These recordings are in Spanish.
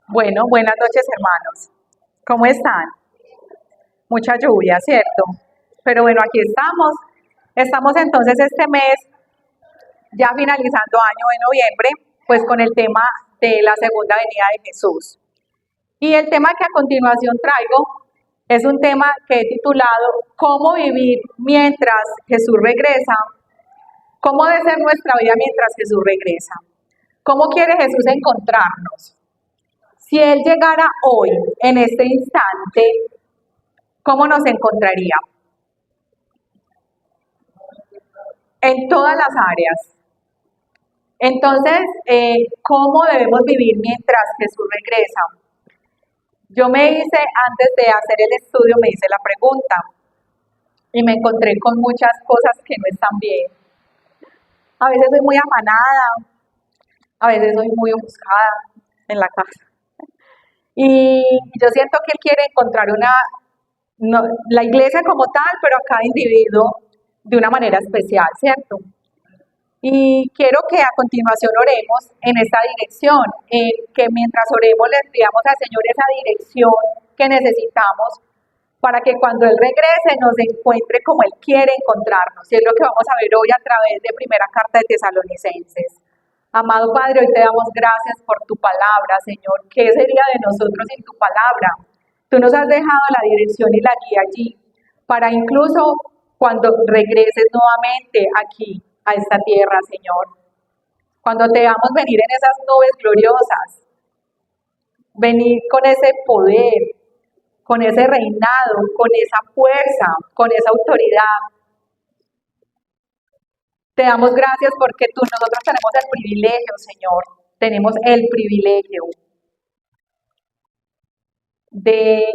Bueno, buenas noches, hermanos. ¿Cómo están? Mucha lluvia, ¿cierto? Pero bueno, aquí estamos. Estamos entonces este mes, ya finalizando año de noviembre, pues con el tema de la segunda venida de Jesús. Y el tema que a continuación traigo es un tema que he titulado ¿Cómo vivir mientras Jesús regresa? ¿Cómo debe ser nuestra vida mientras Jesús regresa? ¿Cómo quiere Jesús encontrarnos? Si Él llegara hoy, en este instante, ¿cómo nos encontraría? En todas las áreas. Entonces, ¿cómo debemos vivir mientras Jesús regresa? Yo me hice, antes de hacer el estudio, me hice la pregunta y me encontré con muchas cosas que no están bien. A veces soy muy afanada, a veces soy muy ofuscada en la casa. Y yo siento que Él quiere encontrar la iglesia como tal, pero a cada individuo de una manera especial, ¿cierto? Y quiero que a continuación oremos en esta dirección, que mientras oremos le pidamos al Señor esa dirección que necesitamos para que cuando Él regrese nos encuentre como Él quiere encontrarnos. Y es lo que vamos a ver hoy a través de primera carta de Tesalonicenses. Amado Padre, hoy te damos gracias por tu palabra, Señor. ¿Qué sería de nosotros sin tu palabra? Tú nos has dejado la dirección y la guía allí, para incluso cuando regreses nuevamente aquí a esta tierra, Señor. Cuando te veamos venir en esas nubes gloriosas, venir con ese poder, con ese reinado, con esa fuerza, con esa autoridad. Te damos gracias porque nosotros tenemos el privilegio, Señor, tenemos el privilegio de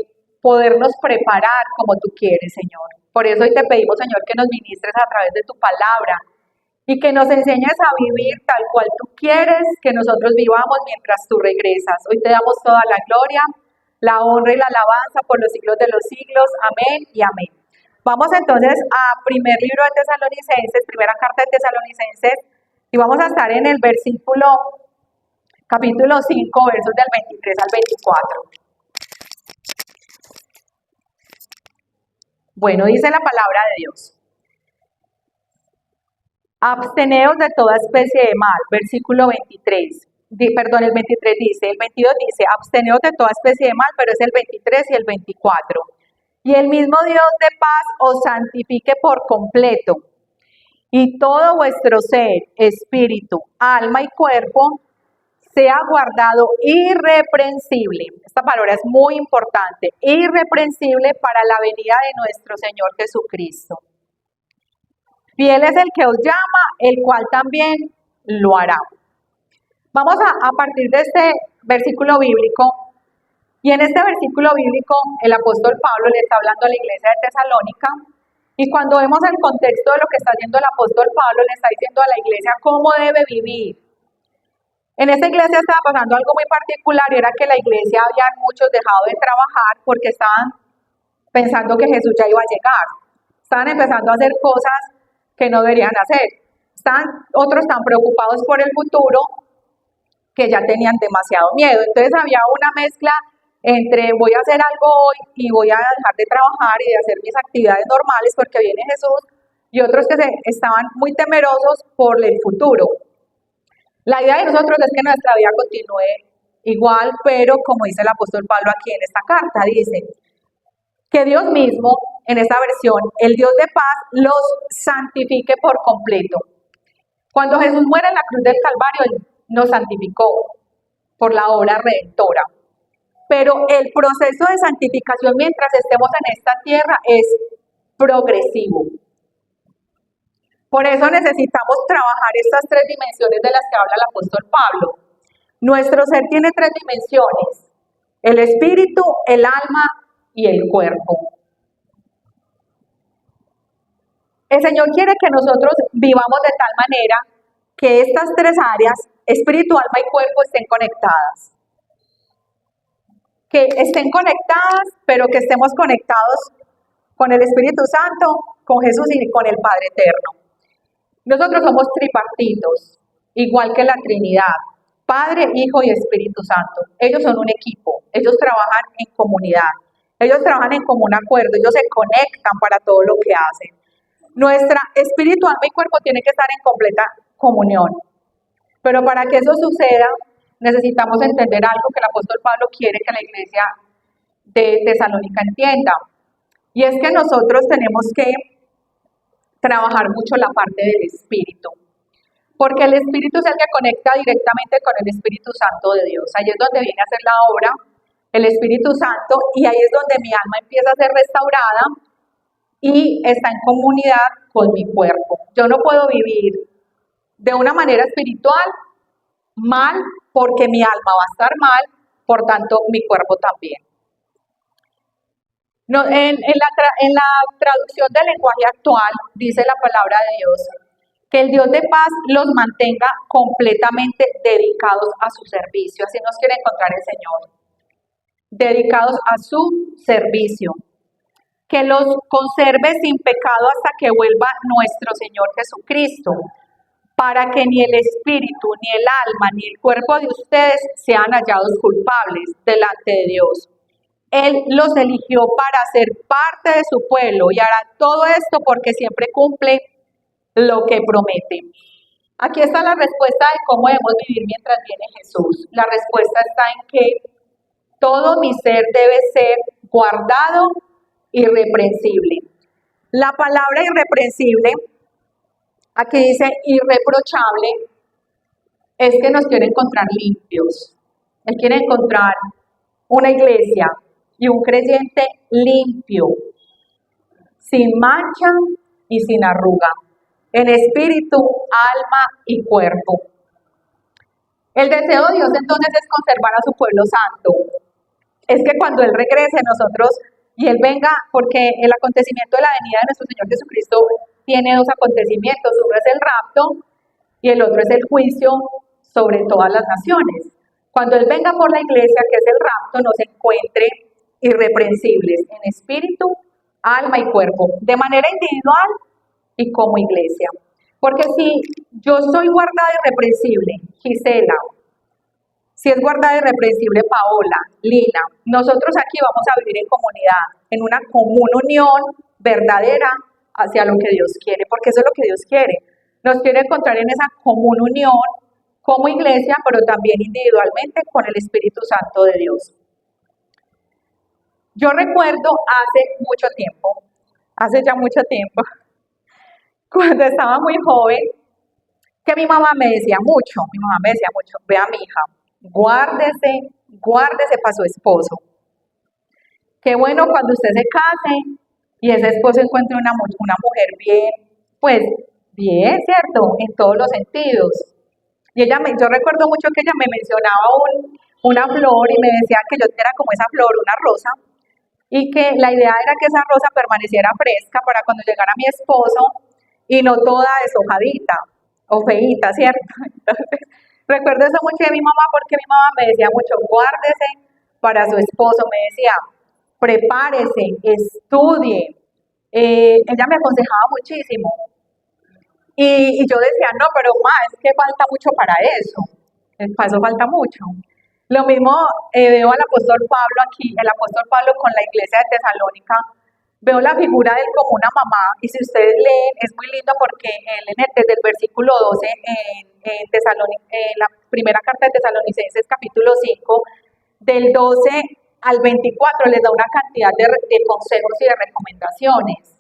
podernos preparar como tú quieres, Señor. Por eso hoy te pedimos, Señor, que nos ministres a través de tu palabra y que nos enseñes a vivir tal cual tú quieres que nosotros vivamos mientras tú regresas. Hoy te damos toda la gloria, la honra y la alabanza por los siglos de los siglos. Amén y amén. Vamos entonces a primer libro de Tesalonicenses, primera carta de Tesalonicenses, y vamos a estar en el capítulo 5, versos del 23 al 24. Bueno, dice la palabra de Dios. Absteneos de toda especie de mal, versículo 23. El 23 dice, el 22 dice, absteneos de toda especie de mal, pero es el 23 y el 24. Y el mismo Dios de paz os santifique por completo, y todo vuestro ser, espíritu, alma y cuerpo, sea guardado irreprensible. Esta palabra es muy importante, irreprensible para la venida de nuestro Señor Jesucristo. Fiel es el que os llama, el cual también lo hará. Vamos a partir de este versículo bíblico, y en este versículo bíblico el apóstol Pablo le está hablando a la iglesia de Tesalónica, y cuando vemos el contexto de lo que está haciendo el apóstol Pablo, le está diciendo a la iglesia cómo debe vivir. En esta iglesia estaba pasando algo muy particular, y era que la iglesia había muchos dejado de trabajar porque estaban pensando que Jesús ya iba a llegar. Estaban empezando a hacer cosas que no deberían hacer. Otros están preocupados por el futuro, que ya tenían demasiado miedo. Entonces había una mezcla entre voy a hacer algo hoy y voy a dejar de trabajar y de hacer mis actividades normales porque viene Jesús, y otros que estaban muy temerosos por el futuro. La idea de nosotros es que nuestra vida continúe igual, pero como dice el apóstol Pablo aquí en esta carta, dice que Dios mismo, en esta versión, el Dios de paz, los santifique por completo. Cuando Jesús muere en la cruz del Calvario, Él nos santificó por la obra redentora. Pero el proceso de santificación mientras estemos en esta tierra es progresivo. Por eso necesitamos trabajar estas tres dimensiones de las que habla el apóstol Pablo. Nuestro ser tiene tres dimensiones: el espíritu, el alma y el cuerpo. El Señor quiere que nosotros vivamos de tal manera que estas tres áreas, espíritu, alma y cuerpo, estén conectadas. Que estén conectadas, pero que estemos conectados con el Espíritu Santo, con Jesús y con el Padre Eterno. Nosotros somos tripartitos, igual que la Trinidad. Padre, Hijo y Espíritu Santo. Ellos son un equipo, ellos trabajan en comunidad, ellos trabajan en común acuerdo, ellos se conectan para todo lo que hacen. Nuestra espíritu, alma y cuerpo tienen que estar en completa comunión. Pero para que eso suceda, necesitamos entender algo que el apóstol Pablo quiere que la iglesia de Tesalónica entienda. Y es que nosotros tenemos que trabajar mucho la parte del espíritu. Porque el espíritu es el que conecta directamente con el Espíritu Santo de Dios. Ahí es donde viene a hacer la obra el Espíritu Santo y ahí es donde mi alma empieza a ser restaurada y está en comunidad con mi cuerpo. Yo no puedo vivir de una manera espiritual mal porque mi alma va a estar mal, por tanto mi cuerpo también. No, en la traducción del lenguaje actual dice la palabra de Dios que el Dios de paz los mantenga completamente dedicados a su servicio. Así nos quiere encontrar el Señor. Dedicados a su servicio. Que los conserve sin pecado hasta que vuelva nuestro Señor Jesucristo, para que ni el espíritu, ni el alma, ni el cuerpo de ustedes sean hallados culpables delante de Dios. Él los eligió para ser parte de su pueblo y hará todo esto porque siempre cumple lo que promete. Aquí está la respuesta de cómo debemos vivir mientras viene Jesús. La respuesta está en que todo mi ser debe ser guardado irreprensible. La palabra irreprensible, aquí dice irreprochable, es que nos quiere encontrar limpios. Él quiere encontrar una iglesia y un creyente limpio, sin mancha y sin arruga, en espíritu, alma y cuerpo. El deseo de Dios entonces es conservar a su pueblo santo. Es que cuando Él regrese nosotros y Él venga, porque el acontecimiento de la venida de nuestro Señor Jesucristo tiene dos acontecimientos, uno es el rapto y el otro es el juicio sobre todas las naciones. Cuando Él venga por la iglesia, que es el rapto, nos encuentre irreprensibles en espíritu, alma y cuerpo, de manera individual y como iglesia. Porque si yo soy guardada irreprensible, Gisela, si es guardada irreprensible Paola, Lina, nosotros aquí vamos a vivir en comunidad, en una común unión verdadera hacia lo que Dios quiere, porque eso es lo que Dios quiere. Nos quiere encontrar en esa común unión como iglesia, pero también individualmente con el Espíritu Santo de Dios. Yo recuerdo hace ya mucho tiempo, cuando estaba muy joven, que mi mamá me decía mucho, vea mi hija, guárdese para su esposo. Qué bueno cuando usted se case y ese esposo encuentre una mujer bien, pues bien, ¿cierto? En todos los sentidos. Y yo recuerdo mucho que ella me mencionaba una flor y me decía que yo era como esa flor, una rosa, y que la idea era que esa rosa permaneciera fresca para cuando llegara mi esposo y no toda deshojadita o feíta, ¿cierto? Entonces, recuerdo eso mucho de mi mamá porque mi mamá me decía mucho, guárdese para su esposo, me decía, prepárese, estudie. Ella me aconsejaba muchísimo. Y yo decía, no, pero es que falta mucho para eso. Para eso falta mucho. Lo mismo veo al apóstol Pablo aquí, el apóstol Pablo con la iglesia de Tesalónica. Veo la figura de él como una mamá, y si ustedes leen, es muy lindo porque él desde el versículo 12, en la primera carta de Tesalonicenses, capítulo 5, del 12 al 24, les da una cantidad de consejos y de recomendaciones.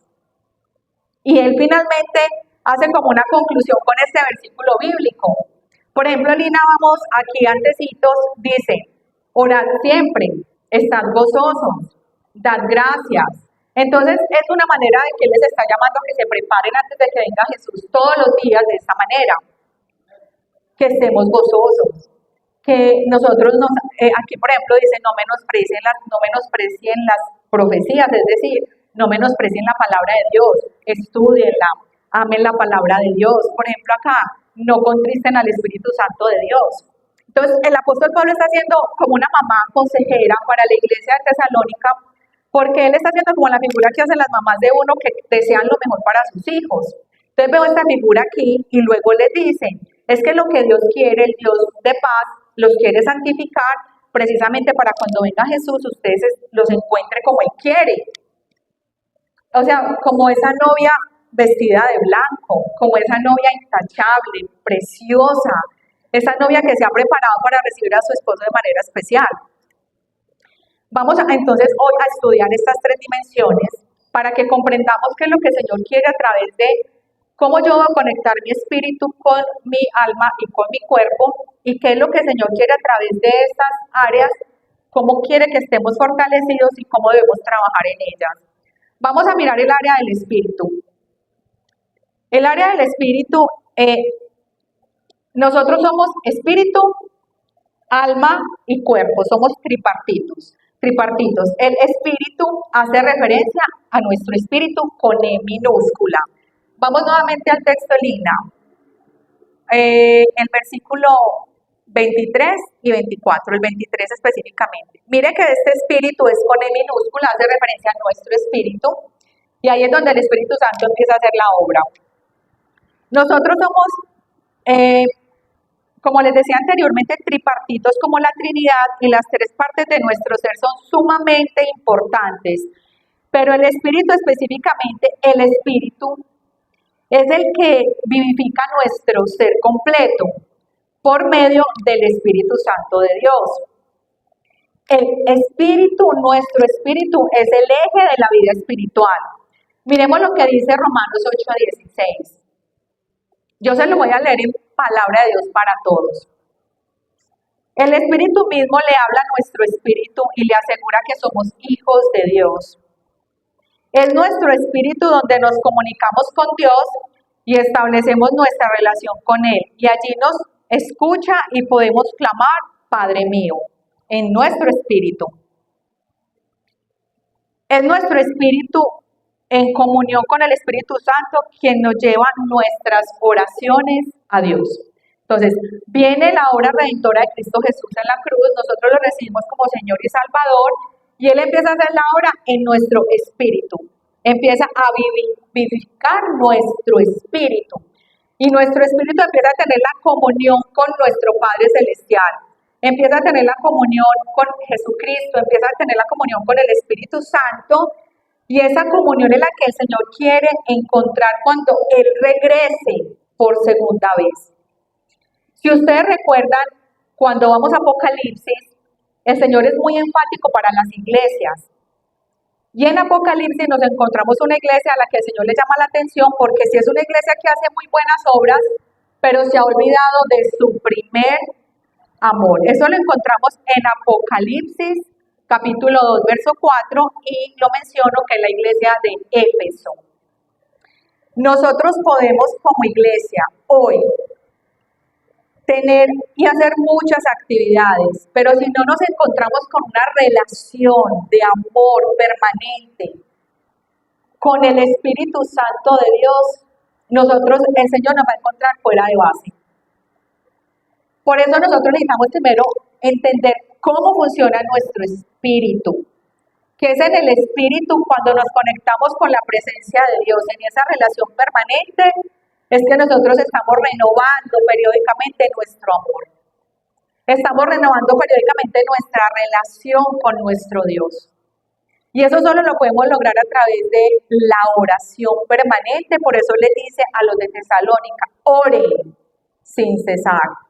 Y él finalmente hace como una conclusión con este versículo bíblico. Por ejemplo, Lina, vamos aquí antecitos, dice, orad siempre, estad gozosos, dad gracias. Entonces, es una manera de que Él les está llamando a que se preparen antes de que venga Jesús todos los días de esta manera. Que estemos gozosos. Que nosotros, aquí por ejemplo dice, no menosprecien las profecías, es decir, no menosprecien la palabra de Dios, estudienla, amen la palabra de Dios. Por ejemplo acá, no contristen al Espíritu Santo de Dios. Entonces, el apóstol Pablo está haciendo como una mamá consejera para la iglesia de Tesalónica, porque él está haciendo como la figura que hacen las mamás de uno que desean lo mejor para sus hijos. Entonces veo esta figura aquí y luego les dicen Es que lo que Dios quiere, el Dios de paz, los quiere santificar precisamente para cuando venga Jesús, ustedes los encuentren como Él quiere. O sea, como esa novia vestida de blanco, como esa novia intachable, preciosa, esa novia que se ha preparado para recibir a su esposo de manera especial. Vamos entonces hoy a estudiar estas tres dimensiones para que comprendamos qué es lo que el Señor quiere a través de cómo yo voy a conectar mi espíritu con mi alma y con mi cuerpo, y qué es lo que el Señor quiere a través de estas áreas, cómo quiere que estemos fortalecidos y cómo debemos trabajar en ellas. Vamos a mirar el área del espíritu. El área del espíritu, nosotros somos espíritu, alma y cuerpo, somos tripartitos. El espíritu hace referencia a nuestro espíritu con E minúscula. Vamos nuevamente al texto, Lina. El versículo 23 y 24, el 23 específicamente. Mire que este espíritu es con E minúscula, hace referencia a nuestro espíritu, y ahí es donde el Espíritu Santo empieza a hacer la obra. Nosotros somos, como les decía anteriormente, tripartitos como la Trinidad, y las tres partes de nuestro ser son sumamente importantes, pero el espíritu específicamente, el espíritu es el que vivifica nuestro ser completo por medio del Espíritu Santo de Dios. El espíritu, nuestro espíritu, es el eje de la vida espiritual. Miremos lo que dice Romanos 8:16. Yo se lo voy a leer en palabra de Dios para todos. El Espíritu mismo le habla a nuestro espíritu y le asegura que somos hijos de Dios. Es nuestro espíritu donde nos comunicamos con Dios y establecemos nuestra relación con Él. Y allí nos escucha y podemos clamar, Padre mío, en nuestro espíritu. Es nuestro espíritu en comunión con el Espíritu Santo quien nos lleva nuestras oraciones a Dios. Entonces, viene la obra redentora de Cristo Jesús en la cruz, nosotros lo recibimos como Señor y Salvador, y Él empieza a hacer la obra en nuestro espíritu. Empieza a vivificar nuestro espíritu. Y nuestro espíritu empieza a tener la comunión con nuestro Padre Celestial. Empieza a tener la comunión con Jesucristo, empieza a tener la comunión con el Espíritu Santo. Y esa comunión es la que el Señor quiere encontrar cuando Él regrese por segunda vez. Si ustedes recuerdan, cuando vamos a Apocalipsis, el Señor es muy enfático para las iglesias. Y en Apocalipsis nos encontramos una iglesia a la que el Señor le llama la atención porque si es una iglesia que hace muy buenas obras, pero se ha olvidado de su primer amor. Eso lo encontramos en Apocalipsis capítulo 2, verso 4, y lo menciono que es la iglesia de Éfeso. Nosotros podemos como iglesia hoy tener y hacer muchas actividades, pero si no nos encontramos con una relación de amor permanente con el Espíritu Santo de Dios, el Señor nos va a encontrar fuera de base. Por eso nosotros necesitamos primero entender cómo funciona nuestro espíritu, que es en el espíritu cuando nos conectamos con la presencia de Dios, en esa relación permanente, es que nosotros estamos renovando periódicamente nuestro amor. Estamos renovando periódicamente nuestra relación con nuestro Dios. Y eso solo lo podemos lograr a través de la oración permanente. Por eso le dice a los de Tesalónica, oren sin cesar.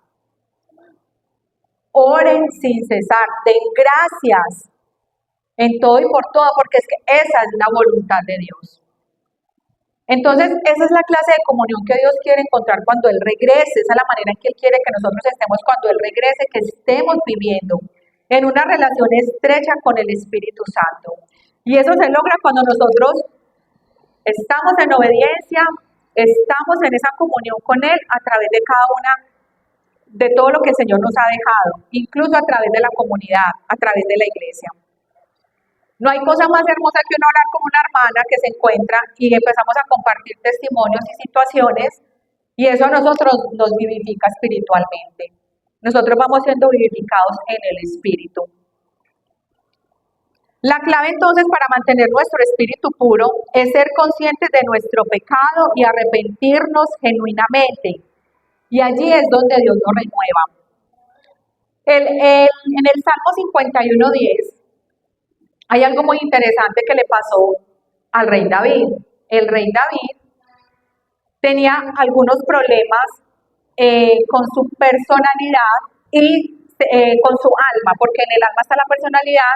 Oren sin cesar, den gracias en todo y por todo, porque es que esa es la voluntad de Dios. Entonces, esa es la clase de comunión que Dios quiere encontrar cuando Él regrese. Esa es la manera en que Él quiere que nosotros estemos cuando Él regrese, que estemos viviendo en una relación estrecha con el Espíritu Santo. Y eso se logra cuando nosotros estamos en obediencia, estamos en esa comunión con Él a través de cada una de todo lo que el Señor nos ha dejado, incluso a través de la comunidad, a través de la iglesia. No hay cosa más hermosa que uno hablar con una hermana que se encuentra y empezamos a compartir testimonios y situaciones, y eso a nosotros nos vivifica espiritualmente. Nosotros vamos siendo vivificados en el Espíritu. La clave entonces para mantener nuestro espíritu puro es ser conscientes de nuestro pecado y arrepentirnos genuinamente. Y allí es donde Dios nos renueva. En el Salmo 51:10 hay algo muy interesante que le pasó al rey David. El rey David tenía algunos problemas con su personalidad y con su alma, porque en el alma está la personalidad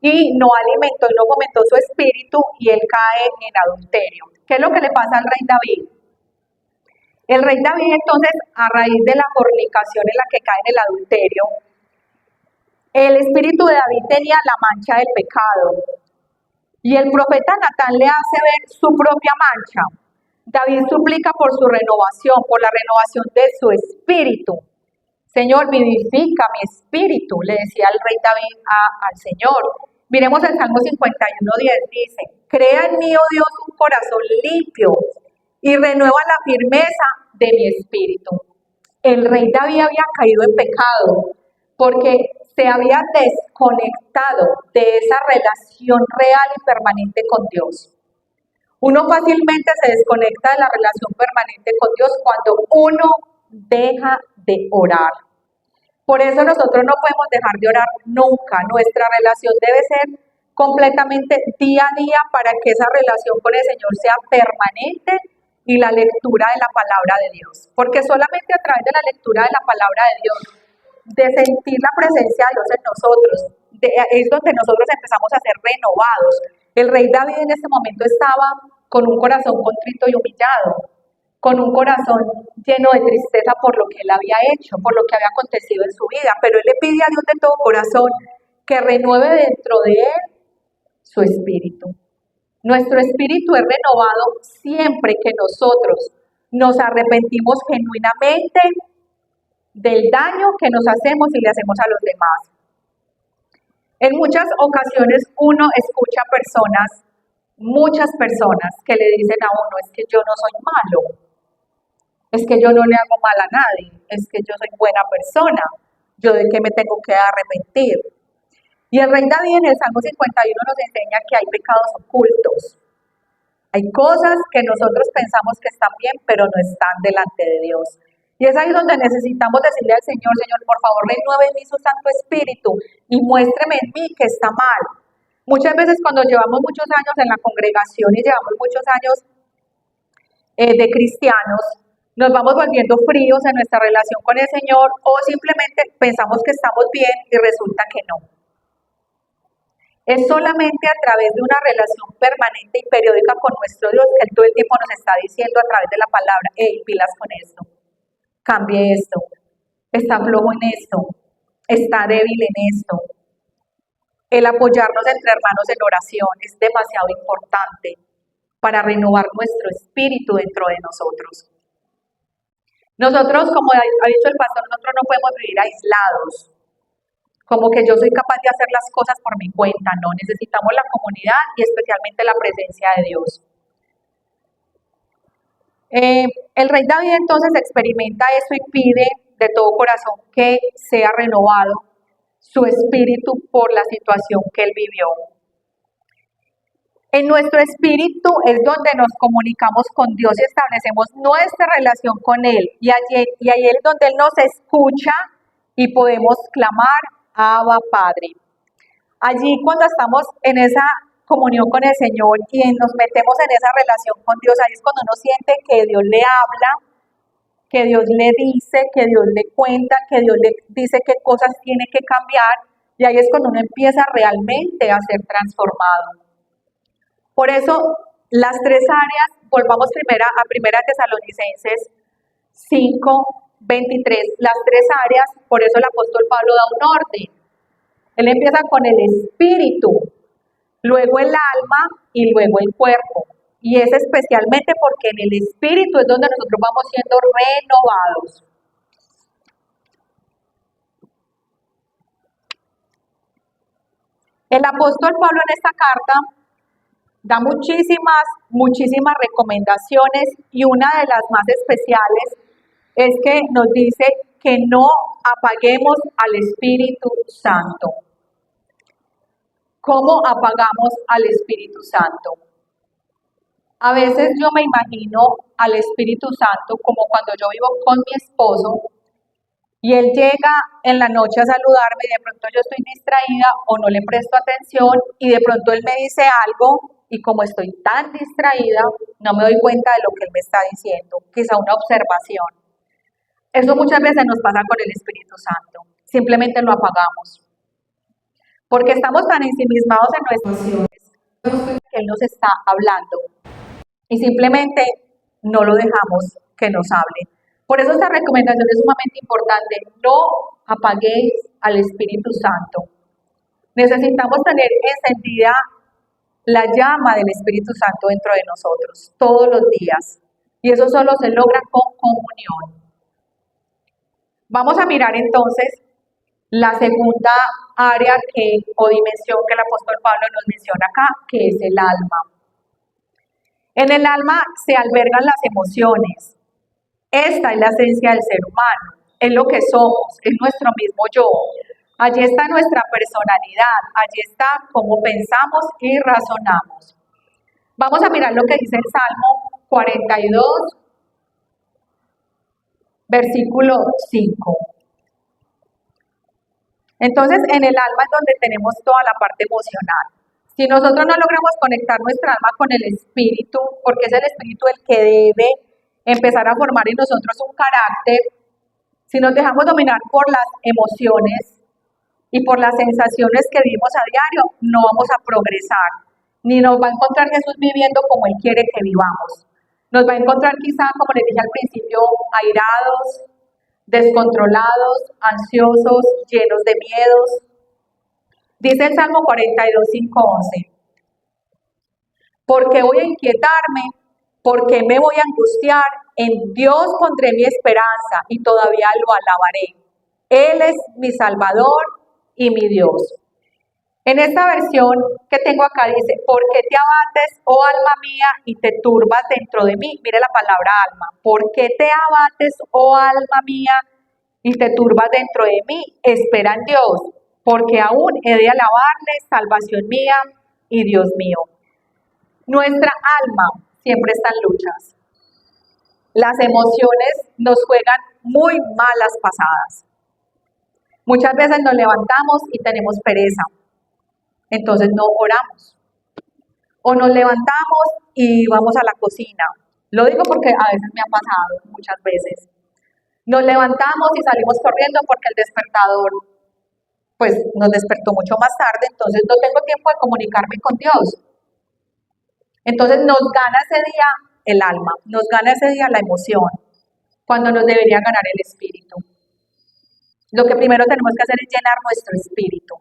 y no alimentó y no fomentó su espíritu y él cae en adulterio. ¿Qué es lo que le pasa al rey David? El rey David entonces, a raíz de la fornicación en la que cae en el adulterio, el espíritu de David tenía la mancha del pecado y el profeta Natán le hace ver su propia mancha. David suplica por su renovación, por la renovación de su espíritu. Señor, vivifica mi espíritu, le decía el rey David al Señor. Miremos el Salmo 51:10, dice, crea en mí, oh Dios, un corazón limpio y renueva la firmeza de mi espíritu. El rey David había caído en pecado porque se había desconectado de esa relación real y permanente con Dios. Uno fácilmente se desconecta de la relación permanente con Dios cuando uno deja de orar. Por eso nosotros no podemos dejar de orar nunca. Nuestra relación debe ser completamente día a día para que esa relación con el Señor sea permanente y la lectura de la palabra de Dios. Porque solamente a través de la lectura de la palabra de Dios, de sentir la presencia de Dios en nosotros, es donde nosotros empezamos a ser renovados. El rey David en ese momento estaba con un corazón contrito y humillado, con un corazón lleno de tristeza por lo que él había hecho, por lo que había acontecido en su vida, pero él le pide a Dios de todo corazón que renueve dentro de él su espíritu. Nuestro espíritu es renovado siempre que nosotros nos arrepentimos genuinamente del daño que nos hacemos y le hacemos a los demás. En muchas ocasiones uno escucha muchas personas que le dicen a uno, es que yo no soy malo, es que yo no le hago mal a nadie, es que yo soy buena persona, yo de qué me tengo que arrepentir. Y el rey David en el Salmo 51 nos enseña que hay pecados ocultos. Hay cosas que nosotros pensamos que están bien, pero no están delante de Dios. Y es ahí donde necesitamos decirle al Señor, Señor, por favor, renueve en mí su Santo Espíritu y muéstreme en mí que está mal. Muchas veces cuando llevamos muchos años en la congregación y llevamos muchos años de cristianos, nos vamos volviendo fríos en nuestra relación con el Señor o simplemente pensamos que estamos bien y resulta que no. Es solamente a través de una relación permanente y periódica con nuestro Dios que Él todo el tiempo nos está diciendo a través de la palabra, hey, pilas con esto, cambie esto, está flojo en esto, está débil en esto. El apoyarnos entre hermanos en oración es demasiado importante para renovar nuestro espíritu dentro de nosotros. Nosotros, como ha dicho el pastor, nosotros no podemos vivir aislados, como que yo soy capaz de hacer las cosas por mi cuenta, no, necesitamos la comunidad y especialmente la presencia de Dios. El rey David entonces experimenta eso y pide de todo corazón que sea renovado su espíritu por la situación que él vivió. En nuestro espíritu es donde nos comunicamos con Dios y establecemos nuestra relación con Él. Y ahí es donde Él nos escucha y podemos clamar, Abba, Padre. Allí cuando estamos en esa comunión con el Señor y nos metemos en esa relación con Dios, ahí es cuando uno siente que Dios le habla, que Dios le dice, que Dios le cuenta, que Dios le dice qué cosas tiene que cambiar. Y ahí es cuando uno empieza realmente a ser transformado. Por eso, las tres áreas, volvamos primero a 1 Tesalonicenses 5:23, las tres áreas, por eso el apóstol Pablo da un orden. Él empieza con el espíritu, luego el alma y luego el cuerpo. Y es especialmente porque en el espíritu es donde nosotros vamos siendo renovados. El apóstol Pablo en esta carta da muchísimas recomendaciones y una de las más especiales es que nos dice que no apaguemos al Espíritu Santo. ¿Cómo apagamos al Espíritu Santo? A veces yo me imagino al Espíritu Santo como cuando yo vivo con mi esposo y él llega en la noche a saludarme y de pronto yo estoy distraída o no le presto atención y de pronto él me dice algo y como estoy tan distraída no me doy cuenta de lo que él me está diciendo, quizá una observación. Eso muchas veces nos pasa con el Espíritu Santo, simplemente lo apagamos porque estamos tan ensimismados en nuestras situaciones que él nos está hablando y simplemente no lo dejamos que nos hable. Por eso esta recomendación es sumamente importante. No apaguéis al Espíritu Santo. Necesitamos tener encendida la llama del Espíritu Santo dentro de nosotros todos los días. Y eso solo se logra con comunión. Vamos a mirar entonces la segunda área o dimensión que el apóstol Pablo nos menciona acá, que es el alma. En el alma se albergan las emociones. Esta es la esencia del ser humano, es lo que somos, es nuestro mismo yo. Allí está nuestra personalidad, allí está cómo pensamos y razonamos. Vamos a mirar lo que dice el Salmo 42, versículo 5. Entonces, en el alma es donde tenemos toda la parte emocional. Si nosotros no logramos conectar nuestra alma con el espíritu, porque es el espíritu el que debe empezar a formar en nosotros un carácter, si nos dejamos dominar por las emociones y por las sensaciones que vivimos a diario, no vamos a progresar, ni nos va a encontrar Jesús viviendo como Él quiere que vivamos. Nos va a encontrar quizá, como les dije al principio, airados, descontrolados, ansiosos, llenos de miedos. Dice el Salmo 42, 5, 11. ¿Por qué voy a inquietarme? ¿Por qué me voy a angustiar? En Dios pondré mi esperanza y todavía lo alabaré. Él es mi Salvador y mi Dios. En esta versión que tengo acá dice, ¿por qué te abates, oh alma mía, y te turbas dentro de mí? Mire la palabra alma. ¿Por qué te abates, oh alma mía, y te turbas dentro de mí? Espera en Dios, porque aún he de alabarle, salvación mía y Dios mío. Nuestra alma siempre está en luchas. Las emociones nos juegan muy malas pasadas. Muchas veces nos levantamos y tenemos pereza. Entonces no oramos. O nos levantamos y vamos a la cocina. Lo digo porque a veces me ha pasado, muchas veces. Nos levantamos y salimos corriendo porque el despertador pues nos despertó mucho más tarde, entonces no tengo tiempo de comunicarme con Dios. Entonces nos gana ese día el alma, nos gana ese día la emoción, cuando nos debería ganar el espíritu. Lo que primero tenemos que hacer es llenar nuestro espíritu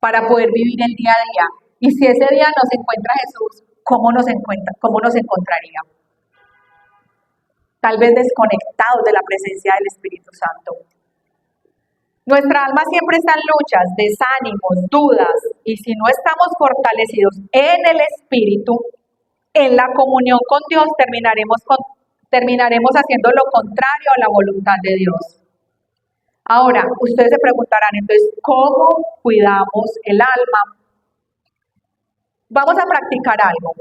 para poder vivir el día a día. Y si ese día nos encuentra Jesús, ¿cómo nos encontraría? Tal vez desconectados de la presencia del Espíritu Santo. Nuestra alma siempre está en luchas, desánimos, dudas, y si no estamos fortalecidos en el Espíritu, en la comunión con Dios, terminaremos haciendo lo contrario a la voluntad de Dios. Ahora, ustedes se preguntarán, entonces, ¿cómo cuidamos el alma? Vamos a practicar algo.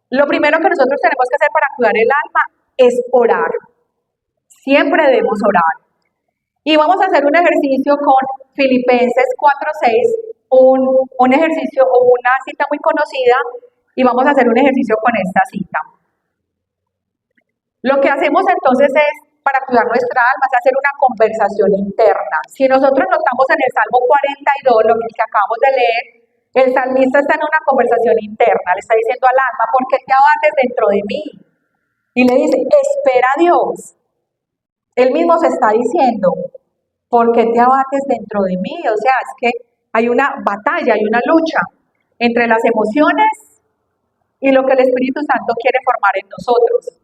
Lo primero que nosotros tenemos que hacer para cuidar el alma es orar. Siempre debemos orar. Y vamos a hacer un ejercicio con Filipenses 4:6, un ejercicio o una cita muy conocida, y vamos a hacer un ejercicio con esta cita. Lo que hacemos entonces es, para cuidar nuestra alma, es hacer una conversación interna. Si nosotros notamos en el Salmo 42, lo que acabamos de leer, el salmista está en una conversación interna, le está diciendo al alma, ¿por qué te abates dentro de mí? Y le dice, espera a Dios. Él mismo se está diciendo, ¿por qué te abates dentro de mí? O sea, es que hay una batalla, hay una lucha entre las emociones y lo que el Espíritu Santo quiere formar en nosotros.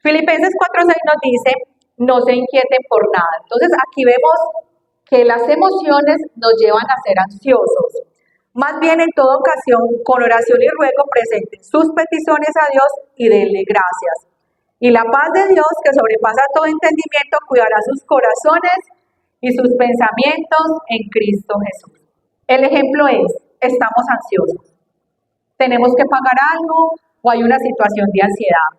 Filipenses 4:6 nos dice, no se inquieten por nada. Entonces aquí vemos que las emociones nos llevan a ser ansiosos. Más bien en toda ocasión, con oración y ruego, presenten sus peticiones a Dios y denle gracias. Y la paz de Dios, que sobrepasa todo entendimiento, cuidará sus corazones y sus pensamientos en Cristo Jesús. El ejemplo es, estamos ansiosos. tenemos que pagar algo o hay una situación de ansiedad.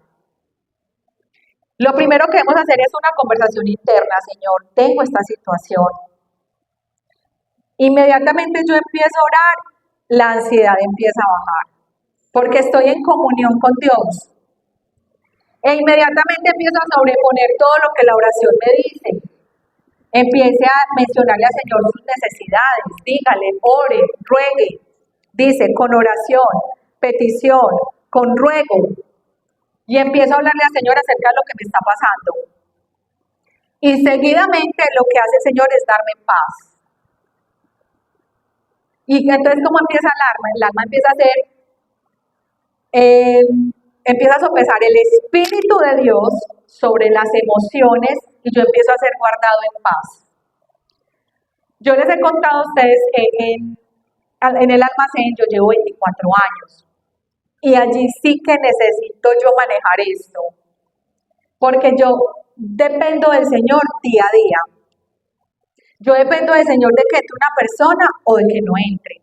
Lo primero que debemos hacer es una conversación interna. Señor, tengo esta situación. Inmediatamente yo empiezo a orar, la ansiedad empieza a bajar, porque estoy en comunión con Dios. E inmediatamente empiezo a sobreponer todo lo que la oración me dice. Empiece a mencionarle al Señor sus necesidades, dígale, ore, ruegue. Dice, con oración, petición, con ruego. Y empiezo a hablarle al Señor acerca de lo que me está pasando. Y seguidamente lo que hace el Señor es darme paz. Y entonces, ¿cómo empieza el alma? El alma empieza a hacer, empieza a sopesar el Espíritu de Dios sobre las emociones y yo empiezo a ser guardado en paz. Yo les he contado a ustedes que en el almacén yo llevo 24 años y allí sí que necesito yo manejar esto, porque yo dependo del Señor día a día. Yo dependo del Señor de que entre una persona o de que no entre.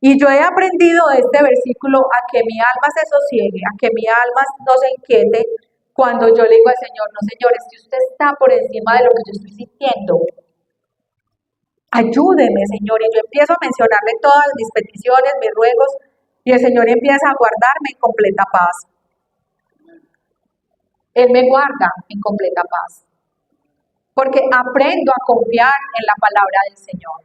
Y yo he aprendido de este versículo a que mi alma se sosiegue, a que mi alma no se inquiete cuando yo le digo al Señor, no Señor, es que usted está por encima de lo que yo estoy sintiendo. Ayúdeme, Señor. Y yo empiezo a mencionarle todas mis peticiones, mis ruegos, y el Señor empieza a guardarme en completa paz. Él me guarda en completa paz. Porque aprendo a confiar en la palabra del Señor.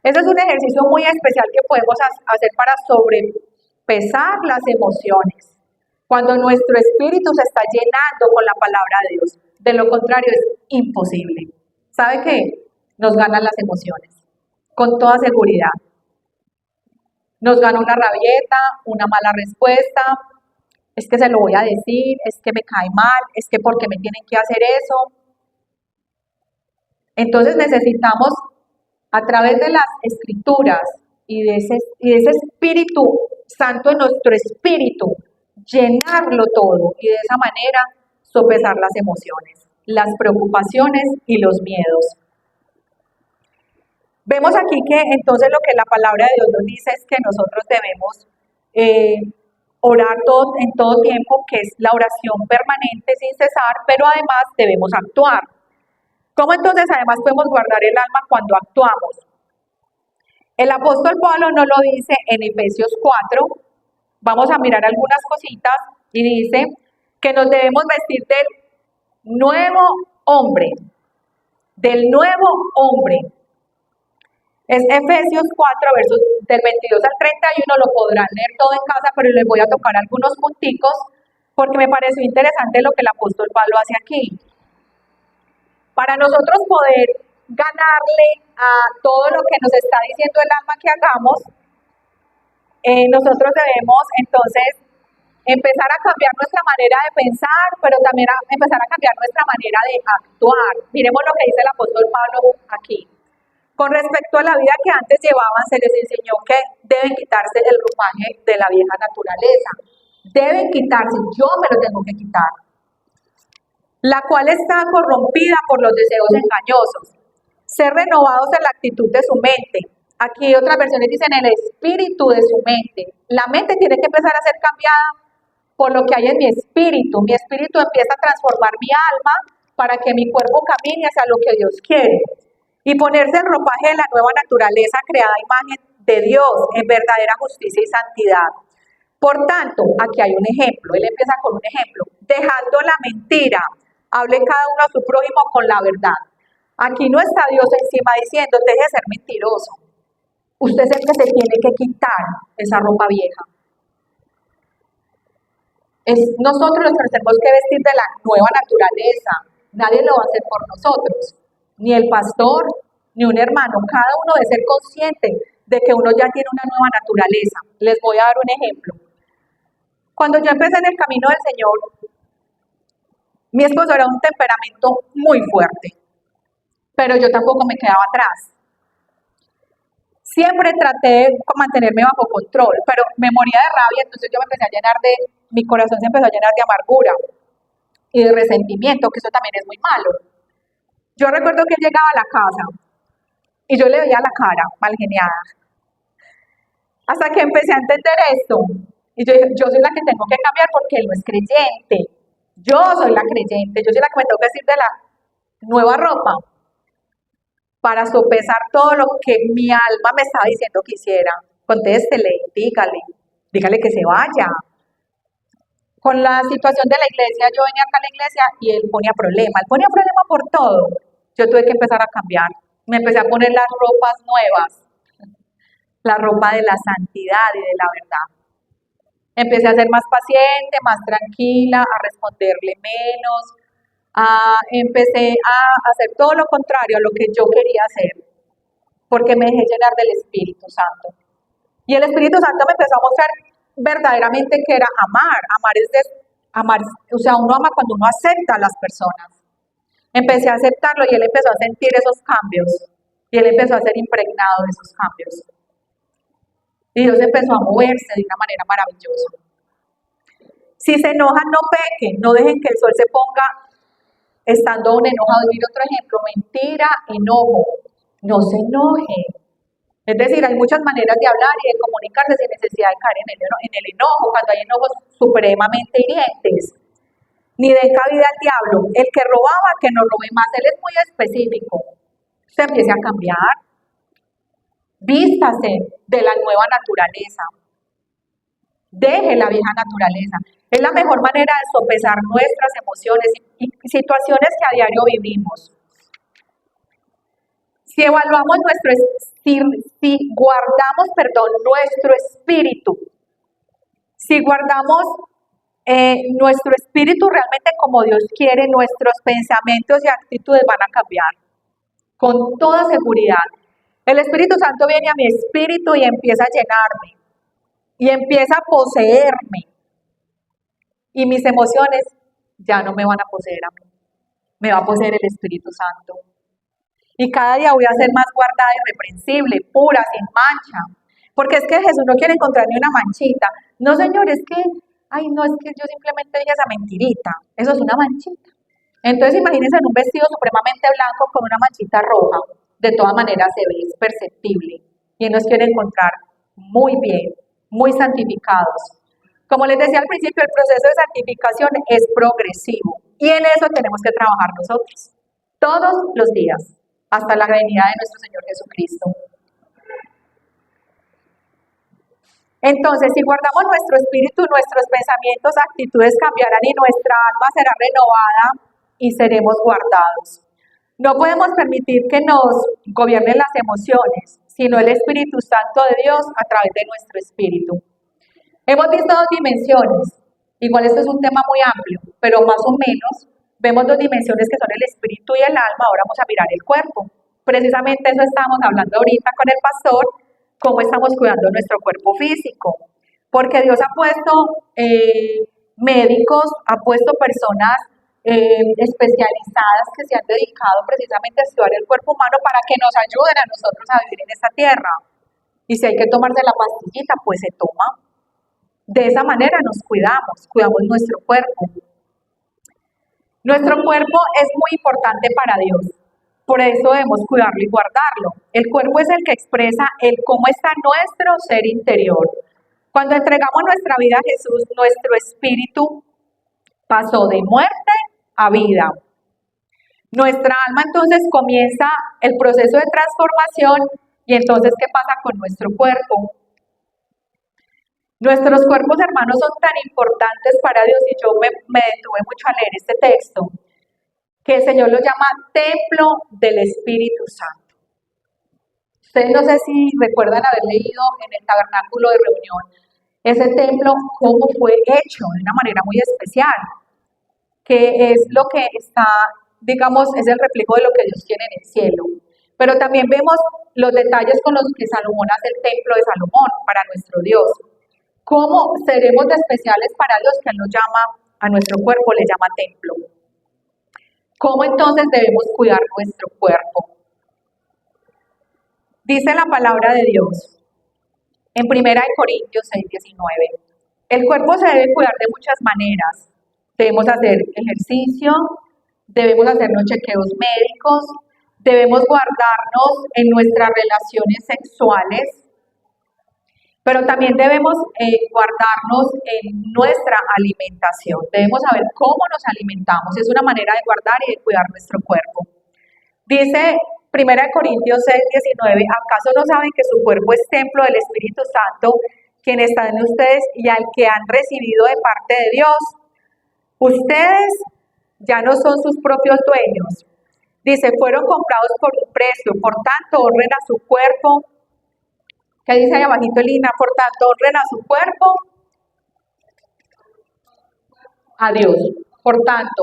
Ese es un ejercicio muy especial que podemos hacer para sobrepesar las emociones. Cuando nuestro espíritu se está llenando con la palabra de Dios. De lo contrario es imposible. ¿Sabe qué? Nos ganan las emociones. Con toda seguridad. Nos gana una rabieta, una mala respuesta. Es que se lo voy a decir, es que me cae mal, es que ¿por qué me tienen que hacer eso? Entonces necesitamos, a través de las escrituras y de ese Espíritu Santo en nuestro espíritu, llenarlo todo y de esa manera sopesar las emociones, las preocupaciones y los miedos. Vemos aquí que entonces lo que la palabra de Dios nos dice es que nosotros debemos orar en todo tiempo, que es la oración permanente sin cesar, pero además debemos actuar. ¿Cómo entonces además podemos guardar el alma cuando actuamos? El apóstol Pablo nos lo dice en Efesios 4, vamos a mirar algunas cositas y dice que nos debemos vestir del nuevo hombre, Es Efesios 4, versos del 22 al 31, lo podrán leer todo en casa, pero les voy a tocar algunos punticos porque me pareció interesante lo que el apóstol Pablo hace aquí. Para nosotros poder ganarle a todo lo que nos está diciendo el alma que hagamos, nosotros debemos entonces empezar a cambiar nuestra manera de pensar, pero también a empezar a cambiar nuestra manera de actuar. Miremos lo que dice el apóstol Pablo aquí. Con respecto a la vida que antes llevaban, se les enseñó que deben quitarse el ropaje de la vieja naturaleza. Deben quitarse, yo me lo tengo que quitar. La cual está corrompida por los deseos engañosos. Ser renovados en la actitud de su mente. Aquí otras versiones dicen el espíritu de su mente. La mente tiene que empezar a ser cambiada por lo que hay en mi espíritu. Mi espíritu empieza a transformar mi alma para que mi cuerpo camine hacia lo que Dios quiere. Y ponerse el ropaje de la nueva naturaleza creada a imagen de Dios en verdadera justicia y santidad. Por tanto, aquí hay un ejemplo. Él empieza con un ejemplo. Dejando la mentira, hable cada uno a su prójimo con la verdad. Aquí no está Dios encima diciendo, deje de ser mentiroso. Usted es el que se tiene que quitar esa ropa vieja. Es nosotros los que nos tenemos que vestir de la nueva naturaleza. Nadie lo va a hacer por nosotros. Ni el pastor, ni un hermano. Cada uno debe ser consciente de que uno ya tiene una nueva naturaleza. Les voy a dar un ejemplo. Cuando yo empecé en el camino del Señor, mi esposo era un temperamento muy fuerte, pero yo tampoco me quedaba atrás. Siempre traté de mantenerme bajo control, pero me moría de rabia, entonces yo me empecé a llenar mi corazón se empezó a llenar de amargura y de resentimiento, que eso también es muy malo. Yo recuerdo que él llegaba a la casa y yo le veía la cara mal geniada. Hasta que empecé a entender esto. Y yo dije, yo soy la que tengo que cambiar porque él no es creyente. Yo soy la creyente, yo soy la que me tengo que decir de la nueva ropa para sopesar todo lo que mi alma me estaba diciendo que hiciera. Contéstele, dígale que se vaya. Con la situación de la iglesia, yo venía acá a la iglesia y él él ponía problema por todo. Yo tuve que empezar a cambiar. Me empecé a poner las ropas nuevas, la ropa de la santidad y de la verdad. Empecé a ser más paciente, más tranquila, a responderle menos, empecé a hacer todo lo contrario a lo que yo quería hacer, porque me dejé llenar del Espíritu Santo. Y el Espíritu Santo me empezó a mostrar verdaderamente que era amar. Amar, o sea, uno ama cuando uno acepta a las personas. Empecé a aceptarlo y él empezó a sentir esos cambios. Y él empezó a ser impregnado de esos cambios. Y Dios empezó a moverse de una manera maravillosa. Si se enojan, no pequen, no dejen que el sol se ponga estando un enojado. Y mire otro ejemplo, mentira, enojo. No se enojen. Es decir, hay muchas maneras de hablar y de comunicarse sin necesidad de caer en el enojo, cuando hay enojos supremamente hirientes. Ni den cabida al diablo. El que robaba, que no robe más. Él es muy específico. Usted empiece a cambiar. Vístase de la nueva naturaleza. Deje la vieja naturaleza. Es la mejor manera de sopesar nuestras emociones y situaciones que a diario vivimos. Si evaluamos si guardamos, nuestro espíritu, si guardamos nuestro espíritu realmente como Dios quiere, nuestros pensamientos y actitudes van a cambiar, con toda seguridad. El Espíritu Santo viene a mi espíritu y empieza a llenarme, y empieza a poseerme, y mis emociones ya no me van a poseer a mí, me va a poseer el Espíritu Santo. Y cada día voy a ser más guardada, irreprensible, pura, sin mancha. Porque es que Jesús no quiere encontrar ni una manchita. No, Señor, es que yo simplemente dije esa mentirita. Eso es una manchita. Entonces imagínense en un vestido supremamente blanco con una manchita roja. De todas maneras se ve, es perceptible. Y Él nos quiere encontrar muy bien, muy santificados. Como les decía al principio, el proceso de santificación es progresivo. Y en eso tenemos que trabajar nosotros. Todos los días. Hasta la venida de nuestro Señor Jesucristo. Entonces, si guardamos nuestro espíritu, nuestros pensamientos, actitudes cambiarán y nuestra alma será renovada y seremos guardados. No podemos permitir que nos gobiernen las emociones, sino el Espíritu Santo de Dios a través de nuestro espíritu. Hemos visto dos dimensiones. Igual esto es un tema muy amplio, pero más o menos vemos dos dimensiones que son el espíritu y el alma. Ahora vamos a mirar el cuerpo. Precisamente eso estábamos hablando ahorita con el pastor, cómo estamos cuidando nuestro cuerpo físico. Porque Dios ha puesto médicos, ha puesto personas especializadas que se han dedicado precisamente a estudiar el cuerpo humano para que nos ayuden a nosotros a vivir en esta tierra. Y si hay que tomarse la pastillita, pues se toma. De esa manera nos cuidamos nuestro cuerpo. Nuestro cuerpo es muy importante para Dios, por eso debemos cuidarlo y guardarlo. El cuerpo es el que expresa el cómo está nuestro ser interior. Cuando entregamos nuestra vida a Jesús, nuestro espíritu pasó de muerte a vida. Nuestra alma entonces comienza el proceso de transformación y entonces ¿qué pasa con nuestro cuerpo? Nuestros cuerpos, hermanos, son tan importantes para Dios y yo me detuve mucho a leer este texto, que el Señor lo llama templo del Espíritu Santo. Ustedes no sé si recuerdan haber leído en el tabernáculo de reunión ese templo, cómo fue hecho de una manera muy especial, que es lo que está, digamos, es el reflejo de lo que Dios tiene en el cielo. Pero también vemos los detalles con los que Salomón hace el templo de Salomón para nuestro Dios. ¿Cómo seremos de especiales para Dios que Él nos llama, a nuestro cuerpo le llama templo? ¿Cómo entonces debemos cuidar nuestro cuerpo? Dice la palabra de Dios en 1 Corintios 6:19. El cuerpo se debe cuidar de muchas maneras. Debemos hacer ejercicio, debemos hacernos chequeos médicos, debemos guardarnos en nuestras relaciones sexuales. Pero también debemos guardarnos en nuestra alimentación. Debemos saber cómo nos alimentamos. Es una manera de guardar y de cuidar nuestro cuerpo. Dice 1 Corintios 6:19, ¿acaso no saben que su cuerpo es templo del Espíritu Santo, quien está en ustedes y al que han recibido de parte de Dios? Ustedes ya no son sus propios dueños. Dice, fueron comprados por un precio, por tanto honren a su cuerpo. ¿Qué dice ahí abajito, Lina? Por tanto honren a su cuerpo a Dios. Por tanto,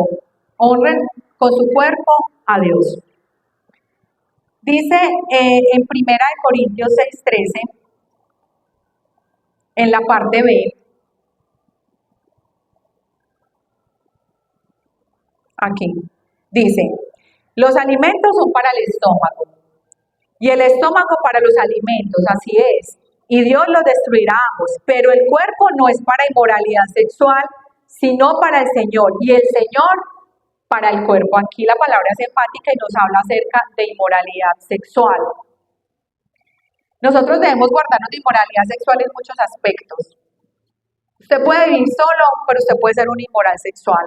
honren con su cuerpo a Dios. Dice en 1 Corintios 6:13, en la parte B, aquí, dice, los alimentos son para el estómago y el estómago para los alimentos, así es, y Dios los destruirá ambos, pero el cuerpo no es para inmoralidad sexual, sino para el Señor, y el Señor para el cuerpo. Aquí la palabra es enfática y nos habla acerca de inmoralidad sexual. Nosotros debemos guardarnos de inmoralidad sexual en muchos aspectos. Usted puede vivir solo, pero usted puede ser un inmoral sexual,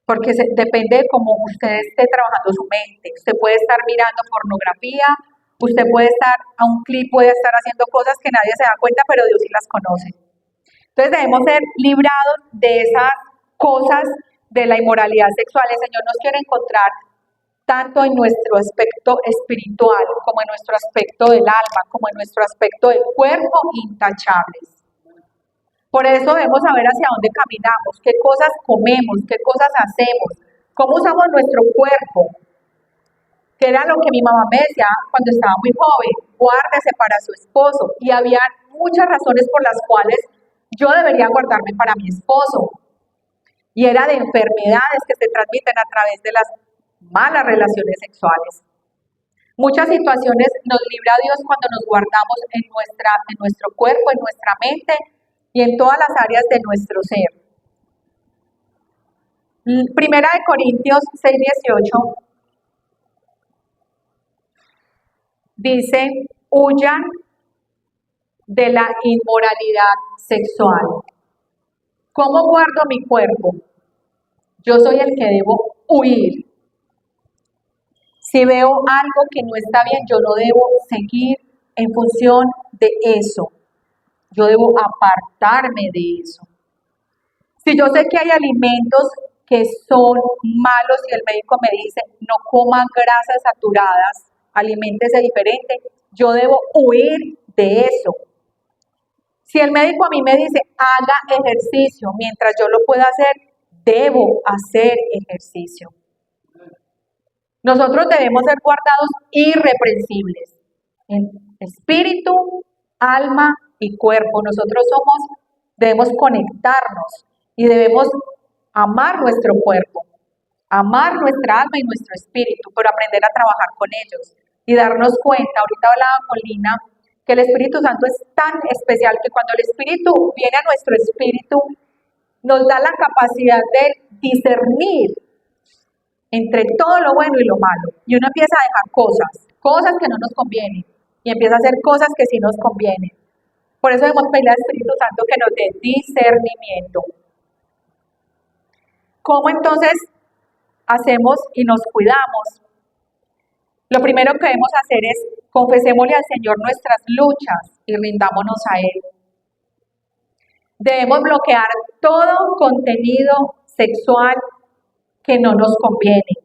porque depende de cómo usted esté trabajando su mente. Usted puede estar mirando pornografía, usted puede estar a un clip, puede estar haciendo cosas que nadie se da cuenta, pero Dios sí las conoce. Entonces debemos ser librados de esas cosas de la inmoralidad sexual. El Señor nos quiere encontrar tanto en nuestro aspecto espiritual, como en nuestro aspecto del alma, como en nuestro aspecto del cuerpo, intachables. Por eso debemos saber hacia dónde caminamos, qué cosas comemos, qué cosas hacemos, cómo usamos nuestro cuerpo, que era lo que mi mamá me decía cuando estaba muy joven, guárdese para su esposo. Y había muchas razones por las cuales yo debería guardarme para mi esposo. Y era de enfermedades que se transmiten a través de las malas relaciones sexuales. Muchas situaciones nos libra Dios cuando nos guardamos en nuestro cuerpo, en nuestra mente y en todas las áreas de nuestro ser. 1 Corintios 6:18 dice, huyan de la inmoralidad sexual. ¿Cómo guardo mi cuerpo? Yo soy el que debo huir. Si veo algo que no está bien, yo no debo seguir en función de eso. Yo debo apartarme de eso. Si yo sé que hay alimentos que son malos y el médico me dice, no coma grasas saturadas, aliméntese diferente, yo debo huir de eso. Si el médico a mí me dice, haga ejercicio, mientras yo lo pueda hacer, debo hacer ejercicio. Nosotros debemos ser guardados irreprensibles en espíritu, alma y cuerpo. Nosotros debemos conectarnos y debemos amar nuestro cuerpo, amar nuestra alma y nuestro espíritu, pero aprender a trabajar con ellos y darnos cuenta. Ahorita hablaba con Lina que el Espíritu Santo es tan especial que cuando el Espíritu viene a nuestro espíritu, nos da la capacidad de discernir entre todo lo bueno y lo malo. Y uno empieza a dejar cosas que no nos convienen, y empieza a hacer cosas que sí nos convienen. Por eso debemos pedirle al Espíritu Santo que nos dé discernimiento. ¿Cómo entonces hacemos y nos cuidamos? Lo primero que debemos hacer es confesémosle al Señor nuestras luchas y rindámonos a Él. Debemos bloquear todo contenido sexual que no nos conviene.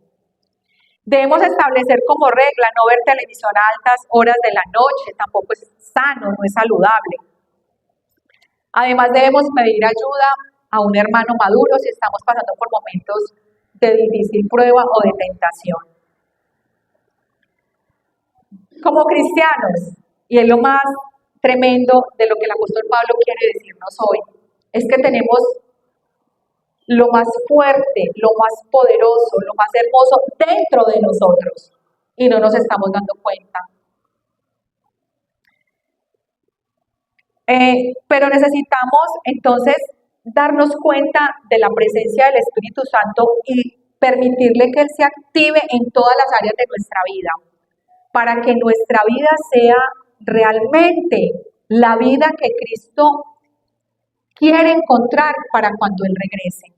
Debemos establecer como regla no ver televisión a altas horas de la noche, tampoco es sano, no es saludable. Además debemos pedir ayuda a un hermano maduro si estamos pasando por momentos de difícil prueba o de tentación. Como cristianos, y es lo más tremendo de lo que el apóstol Pablo quiere decirnos hoy, es que tenemos lo más fuerte, lo más poderoso, lo más hermoso dentro de nosotros y no nos estamos dando cuenta. Pero necesitamos entonces darnos cuenta de la presencia del Espíritu Santo y permitirle que Él se active en todas las áreas de nuestra vida, para que nuestra vida sea realmente la vida que Cristo quiere encontrar para cuando Él regrese,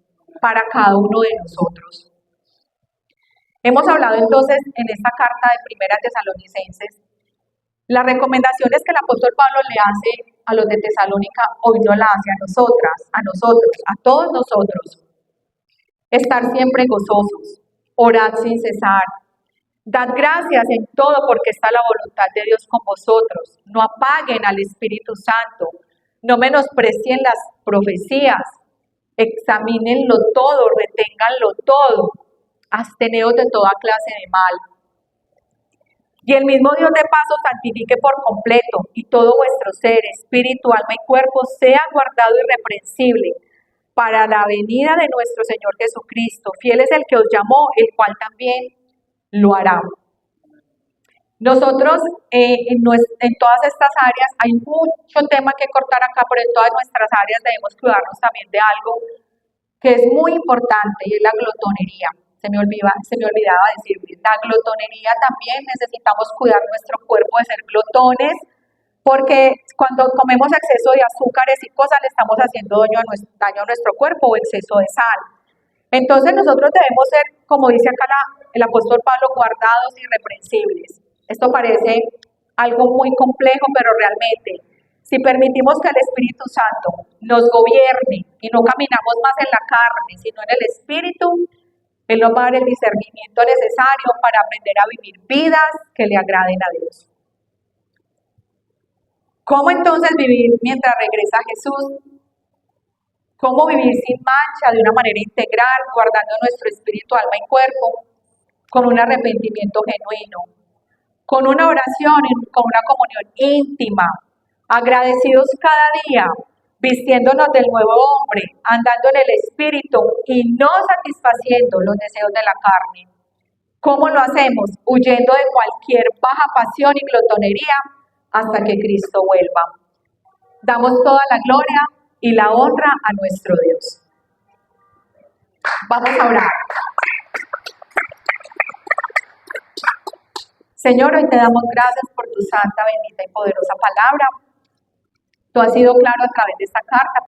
para cada uno de nosotros. Hemos hablado entonces en esta carta de Primera Tesalonicenses las recomendaciones que el apóstol Pablo le hace a los de Tesalónica, hoy no la hace a nosotras, a nosotros, a todos nosotros. Estar siempre gozosos, orad sin cesar, dad gracias en todo porque está la voluntad de Dios con vosotros. No apaguen al Espíritu Santo, no menosprecien las profecías, examínenlo todo, reténganlo todo, absteneos de toda clase de mal. Y el mismo Dios de paz os santifique por completo, y todo vuestro ser, espíritu, alma y cuerpo sea guardado irreprensible para la venida de nuestro Señor Jesucristo. Fiel es el que os llamó, el cual también lo hará. Nosotros en todas estas áreas, hay mucho tema que cortar acá, pero en todas nuestras áreas debemos cuidarnos también de algo que es muy importante, y es la glotonería. Se me olvidaba decirles, la glotonería también necesitamos cuidar nuestro cuerpo de ser glotones, porque cuando comemos exceso de azúcares y cosas le estamos haciendo daño a nuestro cuerpo, o exceso de sal. Entonces nosotros debemos ser, como dice acá el apóstol Pablo, guardados y irreprensibles. Esto parece algo muy complejo, pero realmente, si permitimos que el Espíritu Santo nos gobierne y no caminamos más en la carne, sino en el Espíritu, Él nos va a dar el discernimiento necesario para aprender a vivir vidas que le agraden a Dios. ¿Cómo entonces vivir mientras regresa Jesús? ¿Cómo vivir sin mancha, de una manera integral, guardando nuestro espíritu, alma y cuerpo, con un arrepentimiento genuino, con una oración y con una comunión íntima, agradecidos cada día, vistiéndonos del nuevo hombre, andando en el Espíritu y no satisfaciendo los deseos de la carne? ¿Cómo lo hacemos? Huyendo de cualquier baja pasión y glotonería hasta que Cristo vuelva. Damos toda la gloria y la honra a nuestro Dios. Vamos a orar. Señor, hoy te damos gracias por tu santa, bendita y poderosa palabra. Tú has sido claro a través de esta carta